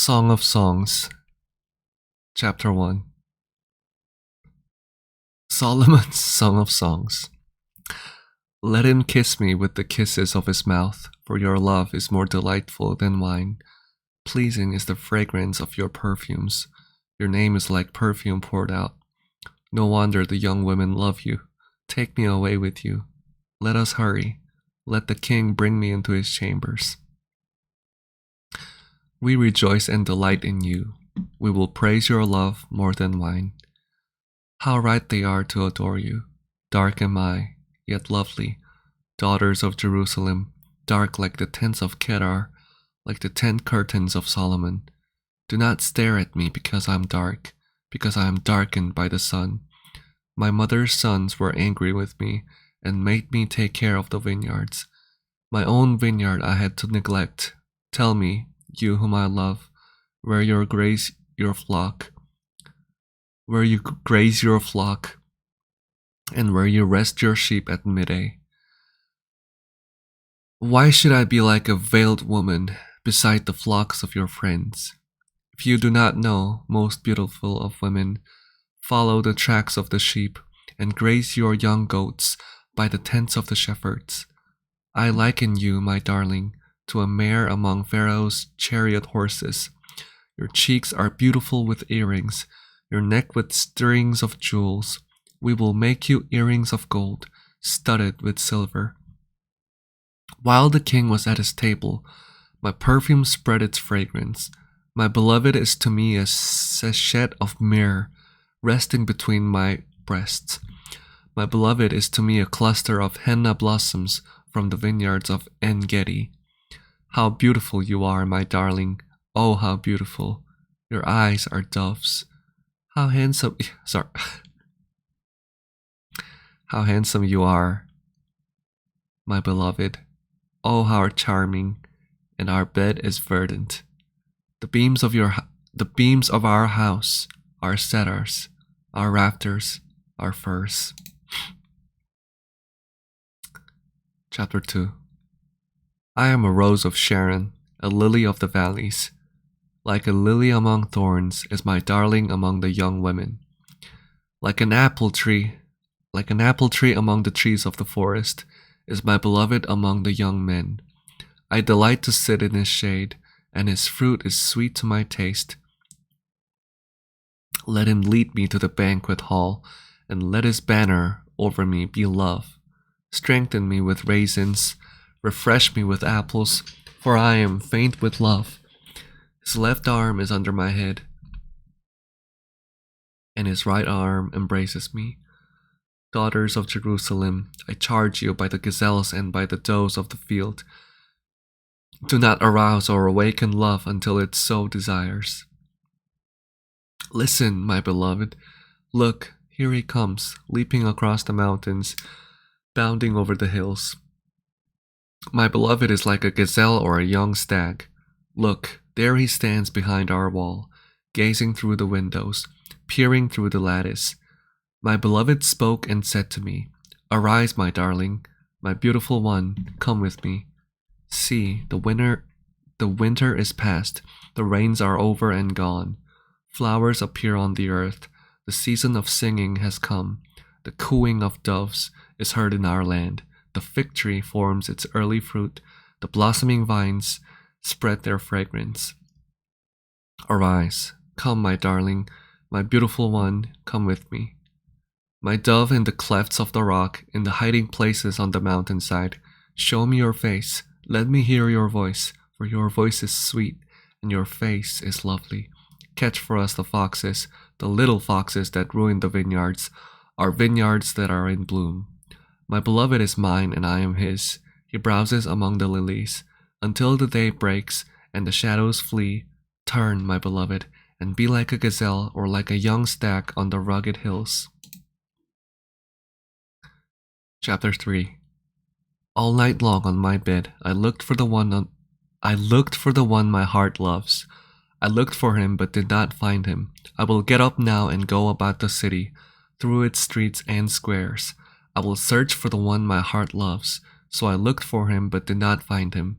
Song of Songs, Chapter 1. Solomon's Song of Songs. Let him kiss me with the kisses of his mouth, for your love is more delightful than wine. Pleasing is the fragrance of your perfumes. Your name is like perfume poured out. No wonder the young women love you. Take me away with you. Let us hurry. Let the king bring me into his chambers. We rejoice and delight in you. We will praise your love more than wine. How right they are to adore you. Dark am I, yet lovely. Daughters of Jerusalem, dark like the tents of Kedar, like the tent curtains of Solomon. Do not stare at me because I am dark, because I am darkened by the sun. My mother's sons were angry with me and made me take care of the vineyards. My own vineyard I had to neglect. Tell me, you whom I love, where you graze your flock, and where you rest your sheep at midday. Why should I be like a veiled woman beside the flocks of your friends? If you do not know, most beautiful of women, follow the tracks of the sheep and graze your young goats by the tents of the shepherds. I liken you, my darling, to a mare among Pharaoh's chariot horses. Your cheeks are beautiful with earrings, your neck with strings of jewels. We will make you earrings of gold, studded with silver. While the king was at his table, my perfume spread its fragrance. My beloved is to me a sachet of myrrh resting between my breasts. My beloved is to me a cluster of henna blossoms from the vineyards of En Gedi. How beautiful you are, my darling. Oh, how beautiful. Your eyes are doves. How handsome How handsome you are, my beloved. Oh, how charming. And our bed is verdant. The beams of our house are cedars, our rafters are firs. Chapter 2. I am a rose of Sharon, a lily of the valleys. Like a lily among thorns is my darling among the young women. Like an apple tree among the trees of the forest is my beloved among the young men. I delight to sit in his shade, and his fruit is sweet to my taste. Let him lead me to the banquet hall, and let his banner over me be love. Strengthen me with raisins, refresh me with apples, for I am faint with love. His left arm is under my head, and his right arm embraces me. Daughters of Jerusalem, I charge you by the gazelles and by the does of the field, do not arouse or awaken love until it so desires. Listen, my beloved. Look, here he comes, leaping across the mountains, bounding over the hills. My beloved is like a gazelle or a young stag. Look, there he stands behind our wall, gazing through the windows, peering through the lattice. My beloved spoke and said to me, Arise, my darling, my beautiful one, come with me. See, the winter is past, the rains are over and gone. Flowers appear on the earth, the season of singing has come. The cooing of doves is heard in our land. The fig tree forms its early fruit, the blossoming vines spread their fragrance. Arise, come, my darling, my beautiful one, come with me. My dove in the clefts of the rock, in the hiding places on the mountainside, show me your face, let me hear your voice, for your voice is sweet, and your face is lovely. Catch for us the foxes, the little foxes that ruin the vineyards, our vineyards that are in bloom. My beloved is mine, and I am his. He browses among the lilies. Until the day breaks, and the shadows flee, turn, my beloved, and be like a gazelle or like a young stag on the rugged hills. Chapter 3. All night long on my bed, I looked for the one my heart loves. I looked for him but did not find him. I will get up now and go about the city, through its streets and squares. I will search for the one my heart loves. So I looked for him but did not find him.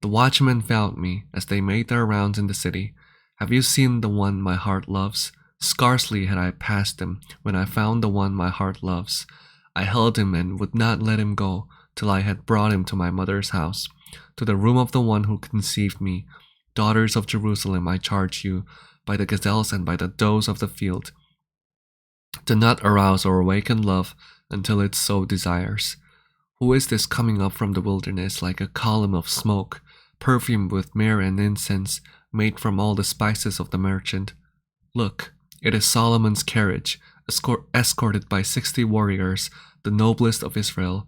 The watchmen found me as they made their rounds in the city. Have you seen the one my heart loves? Scarcely had I passed him when I found the one my heart loves. I held him and would not let him go till I had brought him to my mother's house, to the room of the one who conceived me. Daughters of Jerusalem, I charge you, by the gazelles and by the does of the field, do not arouse or awaken love until it so desires. Who is this coming up from the wilderness like a column of smoke, perfumed with myrrh and incense, made from all the spices of the merchant? Look, it is Solomon's carriage, escorted by 60 warriors, the noblest of Israel,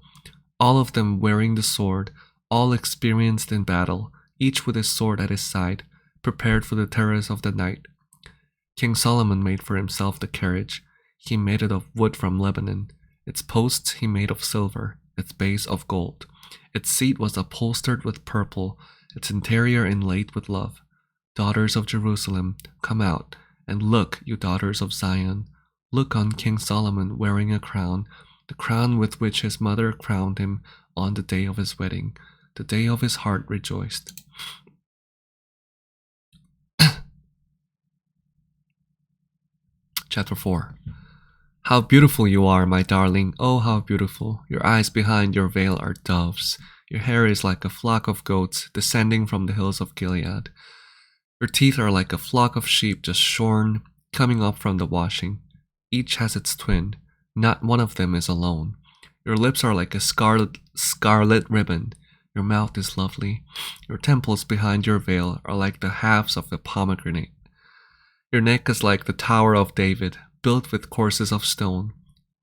all of them wearing the sword, all experienced in battle, each with his sword at his side, prepared for the terrors of the night. King Solomon made for himself the carriage. He made it of wood from Lebanon. Its posts he made of silver, its base of gold. Its seat was upholstered with purple, its interior inlaid with love. Daughters of Jerusalem, come out, and look, you daughters of Zion. Look on King Solomon wearing a crown, the crown with which his mother crowned him on the day of his wedding, the day of his heart rejoiced. Chapter 4. How beautiful you are, my darling, oh how beautiful. Your eyes behind your veil are doves. Your hair is like a flock of goats descending from the hills of Gilead. Your teeth are like a flock of sheep just shorn, coming up from the washing. Each has its twin, not one of them is alone. Your lips are like a scarlet ribbon. Your mouth is lovely. Your temples behind your veil are like the halves of a pomegranate. Your neck is like the Tower of David, built with courses of stone.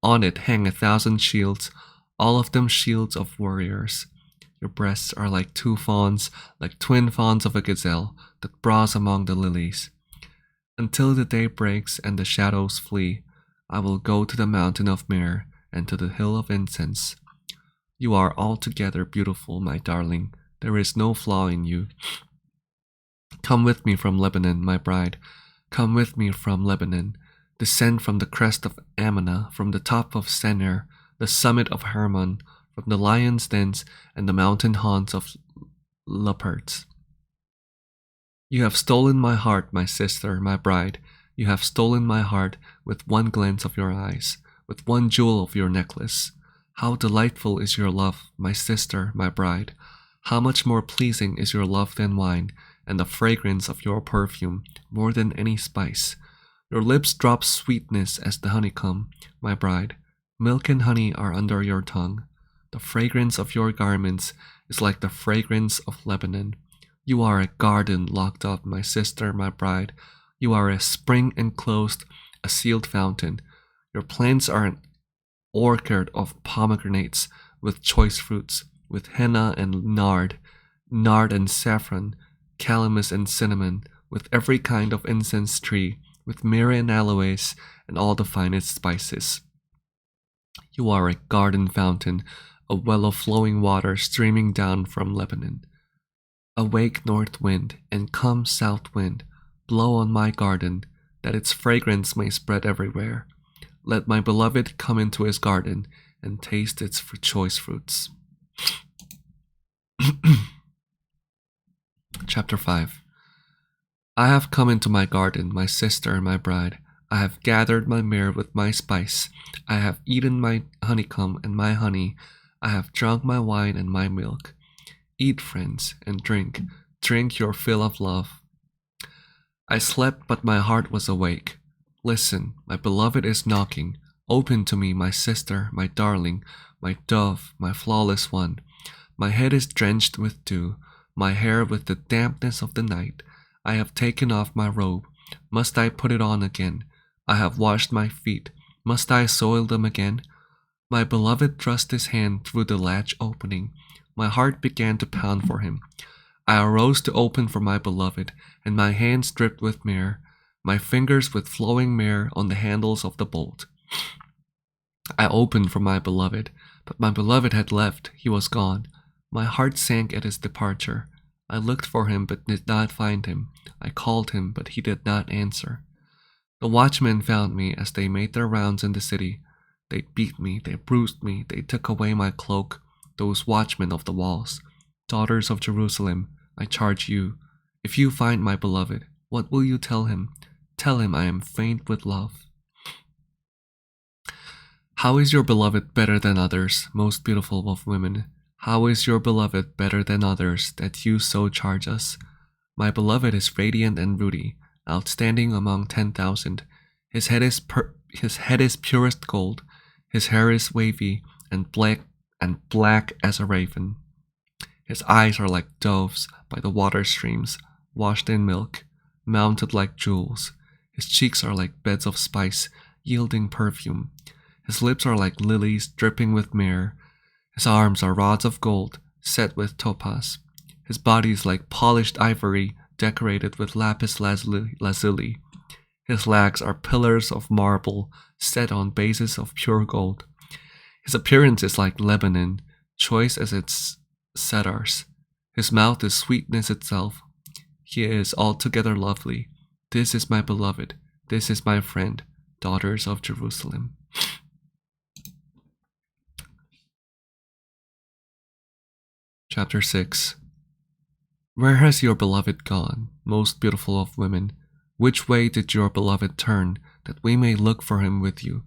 On it hang 1,000 shields, all of them shields of warriors. Your breasts are like 2 fawns, like twin fawns of a gazelle that browse among the lilies. Until the day breaks and the shadows flee, I will go to the mountain of myrrh and to the hill of incense. You are altogether beautiful, my darling. There is no flaw in you. Come with me from Lebanon, my bride. Come with me from Lebanon. Descend from the crest of Ammana, from the top of Senir, the summit of Hermon, from the lion's dens and the mountain haunts of leopards. You have stolen my heart, my sister, my bride. You have stolen my heart with one glance of your eyes, with one jewel of your necklace. How delightful is your love, my sister, my bride. How much more pleasing is your love than wine, and the fragrance of your perfume more than any spice. Your lips drop sweetness as the honeycomb, my bride. Milk and honey are under your tongue. The fragrance of your garments is like the fragrance of Lebanon. You are a garden locked up, my sister, my bride. You are a spring enclosed, a sealed fountain. Your plants are an orchard of pomegranates with choice fruits, with henna and nard and saffron, calamus and cinnamon, with every kind of incense tree, with myrrh and aloes and all the finest spices. You are a garden fountain, a well of flowing water streaming down from Lebanon. Awake, north wind, and come, south wind, blow on my garden, that its fragrance may spread everywhere. Let my beloved come into his garden and taste its choice fruits. Chapter 5. I have come into my garden, my sister and my bride. I have gathered my myrrh with my spice. I have eaten my honeycomb and my honey. I have drunk my wine and my milk. Eat, friends, and drink. Drink your fill of love. I slept, but my heart was awake. Listen, my beloved is knocking. Open to me, my sister, my darling, my dove, my flawless one. My head is drenched with dew, my hair with the dampness of the night. I have taken off my robe. Must I put it on again? I have washed my feet. Must I soil them again? My beloved thrust his hand through the latch opening. My heart began to pound for him. I arose to open for my beloved, and my hands dripped with myrrh, my fingers with flowing myrrh on the handles of the bolt. I opened for my beloved, but my beloved had left. He was gone. My heart sank at his departure. I looked for him, but did not find him. I called him, but he did not answer. The watchmen found me as they made their rounds in the city. They beat me, they bruised me, they took away my cloak, those watchmen of the walls. Daughters of Jerusalem, I charge you, if you find my beloved, What will you tell him? Tell him I am faint with love. How is your beloved better than others, most beautiful of women? How is your beloved better than others, that you so charge us? My beloved is radiant and ruddy, outstanding among 10,000. His head is purest gold. His hair is wavy and black as a raven. His eyes are like doves by the water streams, washed in milk, mounted like jewels. His cheeks are like beds of spice, yielding perfume. His lips are like lilies dripping with myrrh. His arms are rods of gold, set with topaz. His body is like polished ivory, decorated with lapis lazuli. His legs are pillars of marble, set on bases of pure gold. His appearance is like Lebanon, choice as its cedars. His mouth is sweetness itself. He is altogether lovely. This is my beloved. This is my friend, daughters of Jerusalem. Chapter 6. Where has your beloved gone, most beautiful of women? Which way did your beloved turn, that we may look for him with you?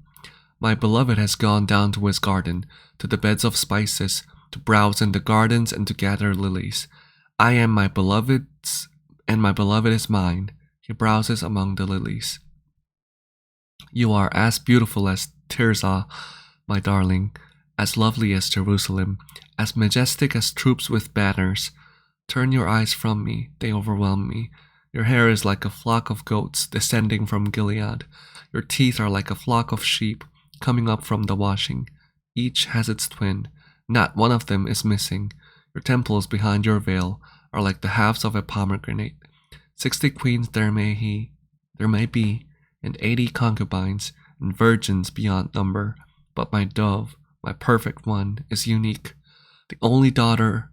My beloved has gone down to his garden, to the beds of spices, to browse in the gardens and to gather lilies. I am my beloved's, and my beloved is mine. He browses among the lilies. You are as beautiful as Tirzah, my darling, as lovely as Jerusalem, as majestic as troops with banners. Turn your eyes from me, they overwhelm me. Your hair is like a flock of goats descending from Gilead. Your teeth are like a flock of sheep coming up from the washing. Each has its twin. Not one of them is missing. Your temples behind your veil are like the halves of a pomegranate. 60 queens there may be, and 80 concubines, and virgins beyond number. But my dove, my perfect one, is unique, the only daughter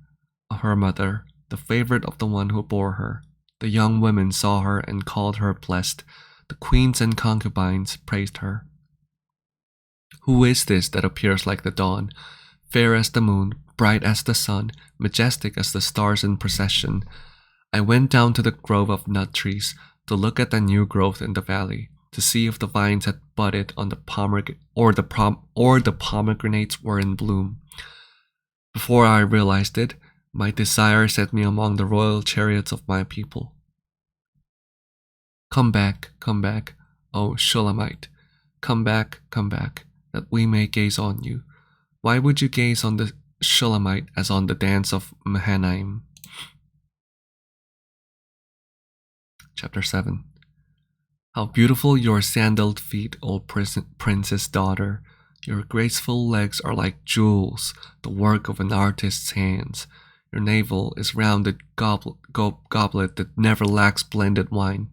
of her mother, the favorite of the one who bore her. The young women saw her and called her blessed. The queens and concubines praised her. Who is this that appears like the dawn, fair as the moon, bright as the sun, majestic as the stars in procession? I went down to the grove of nut trees to look at the new growth in the valley, to see if the vines had budded on the pomegranates were in bloom. Before I realized it, my desire set me among the royal chariots of my people. Come back, O Shulamite. Come back, that we may gaze on you. Why would you gaze on the Shulamite as on the dance of Mahanaim? Chapter 7. How beautiful your sandaled feet, O princess daughter. Your graceful legs are like jewels, the work of an artist's hands. Your navel is rounded goblet that never lacks blended wine.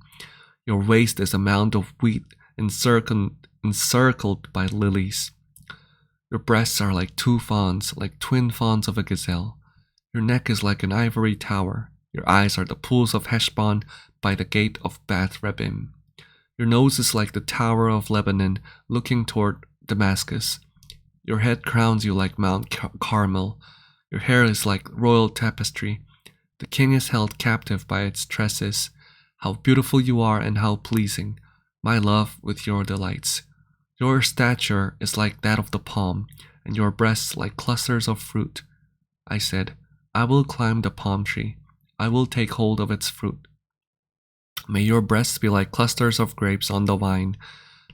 Your waist is a mound of wheat encircled by lilies. Your breasts are like two fawns, like twin fawns of a gazelle. Your neck is like an ivory tower. Your eyes are the pools of Heshbon by the gate of Bath Rabbim. Your nose is like the tower of Lebanon looking toward Damascus. Your head crowns you like Mount Carmel. Your hair is like royal tapestry. The king is held captive by its tresses. How beautiful you are and how pleasing, my love, with your delights. Your stature is like that of the palm, and your breasts like clusters of fruit. I said, I will climb the palm tree. I will take hold of its fruit. May your breasts be like clusters of grapes on the vine,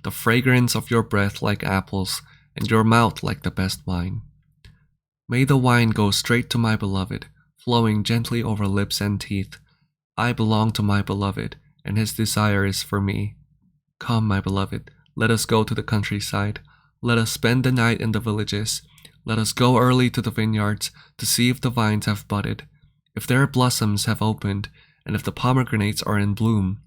the fragrance of your breath like apples, and your mouth like the best wine. May the wine go straight to my beloved, flowing gently over lips and teeth. I belong to my beloved, and his desire is for me. Come, my beloved, let us go to the countryside. Let us spend the night in the villages. Let us go early to the vineyards to see if the vines have budded, if their blossoms have opened, and if the pomegranates are in bloom.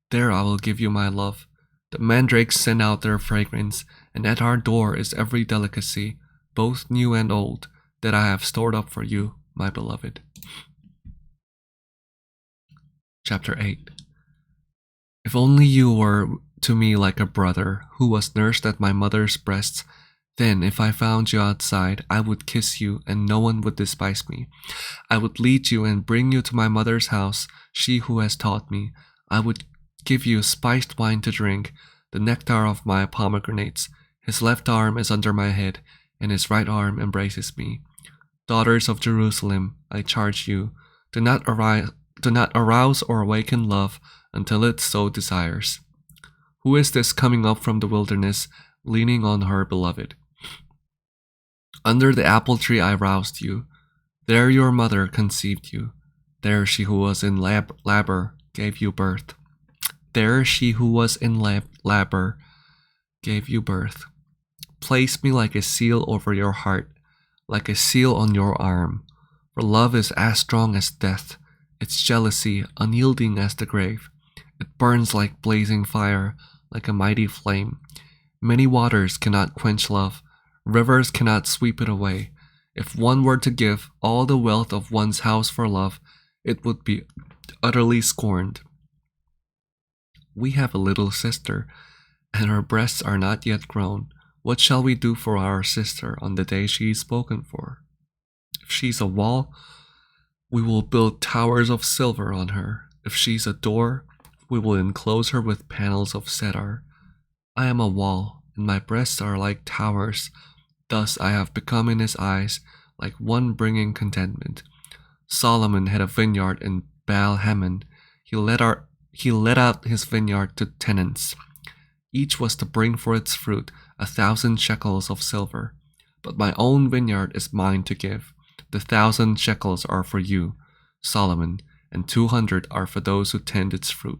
There I will give you my love. The mandrakes send out their fragrance, and at our door is every delicacy, both new and old, that I have stored up for you, my beloved. Chapter 8. If only you were to me like a brother who was nursed at my mother's breasts, then if I found you outside, I would kiss you and no one would despise me. I would lead you and bring you to my mother's house, she who has taught me. I would give you spiced wine to drink, the nectar of my pomegranates. His left arm is under my head, and his right arm embraces me. Daughters of Jerusalem, I charge you, do not arouse or awaken love until it so desires. Who is this coming up from the wilderness, leaning on her beloved? Under the apple tree I roused you. There your mother conceived you. There she who was in labor gave you birth. There she who was in labor gave you birth. Place me like a seal over your heart, like a seal on your arm. For love is as strong as death, its jealousy unyielding as the grave. It burns like blazing fire, like a mighty flame. Many waters cannot quench love, rivers cannot sweep it away. If one were to give all the wealth of one's house for love, it would be utterly scorned. We have a little sister, and her breasts are not yet grown. What shall we do for our sister on the day she is spoken for? If she's a wall, we will build towers of silver on her. If she's a door, we will enclose her with panels of cedar. I am a wall, and my breasts are like towers. Thus I have become in his eyes like one bringing contentment. Solomon had a vineyard in Baal Hamon. He let out his vineyard to tenants. Each was to bring for its fruit 1,000 shekels of silver. But my own vineyard is mine to give. The 1,000 shekels are for you, Solomon, and 200 are for those who tend its fruit.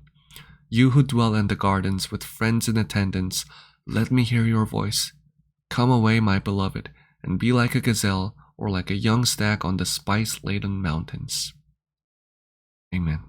You who dwell in the gardens with friends in attendance, let me hear your voice. Come away, my beloved, and be like a gazelle or like a young stag on the spice-laden mountains. Amen.